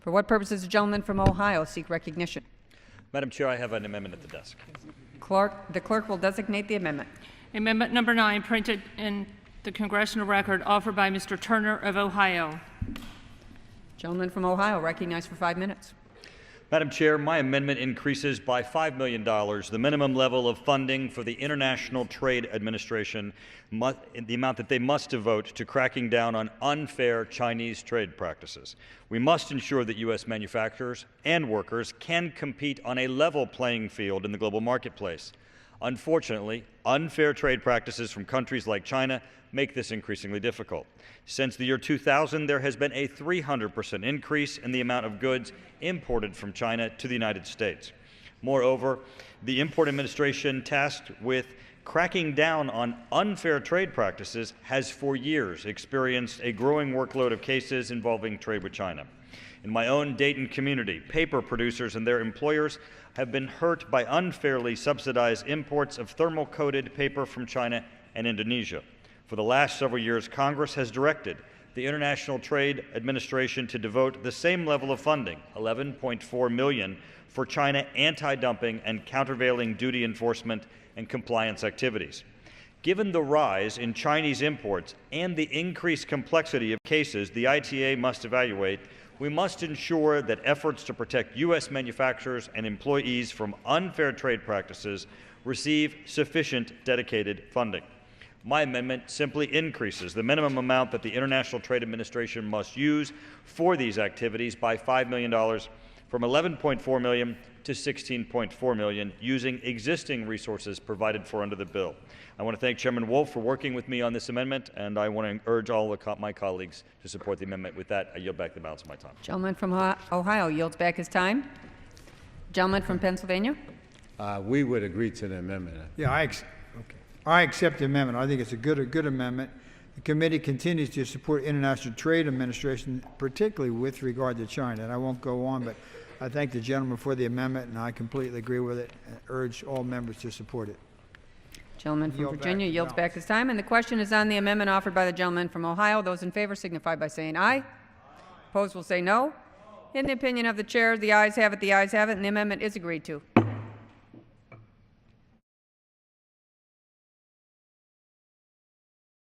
For what purpose does the gentleman from Ohio seek recognition? Madam Chair, I have an amendment at the desk. The clerk will designate the amendment. Amendment number 9, printed in the congressional record, offered by Mr. Turner of Ohio. Gentleman from Ohio, recognized for 5 minutes. Madam Chair, my amendment increases by $5 million the minimum level of funding for the International Trade Administration, the amount that they must devote to cracking down on unfair Chinese trade practices. We must ensure that U.S. manufacturers and workers can compete on a level playing field in the global marketplace. Unfortunately, unfair trade practices from countries like China make this increasingly difficult. Since the year 2000, there has been a 300% increase in the amount of goods imported from China to the United States. Moreover, the Import Administration tasked with cracking down on unfair trade practices has for years experienced a growing workload of cases involving trade with China. In my own Dayton community, paper producers and their employers have been hurt by unfairly subsidized imports of thermal-coated paper from China and Indonesia. For the last several years, Congress has directed the International Trade Administration to devote the same level of funding, $11.4 million, for China anti-dumping and countervailing duty enforcement and compliance activities. Given the rise in Chinese imports and the increased complexity of cases the ITA must evaluate, we must ensure that efforts to protect U.S. manufacturers and employees from unfair trade practices receive sufficient dedicated funding. My amendment simply increases the minimum amount that the International Trade Administration must use for these activities by $5 million, from $11.4 million to $16.4 million, using existing resources provided for under the bill. I want to thank Chairman Wolf for working with me on this amendment, and I want to urge all of my colleagues to support the amendment. With that, I yield back the balance of my time. Gentleman from Ohio yields back his time. Gentleman from Pennsylvania. We would agree to the amendment. Yeah, I accept the amendment. I think it's a good amendment. The committee continues to support International Trade Administration, particularly with regard to China. And I won't go on, but I thank the gentleman for the amendment, and I completely agree with it and urge all members to support it. Gentleman from Virginia yields back his time. And the question is on the amendment offered by the gentleman from Ohio. Those in favor signify by saying aye. Opposed will say no. In the opinion of the chair, the ayes have it, and the amendment is agreed to.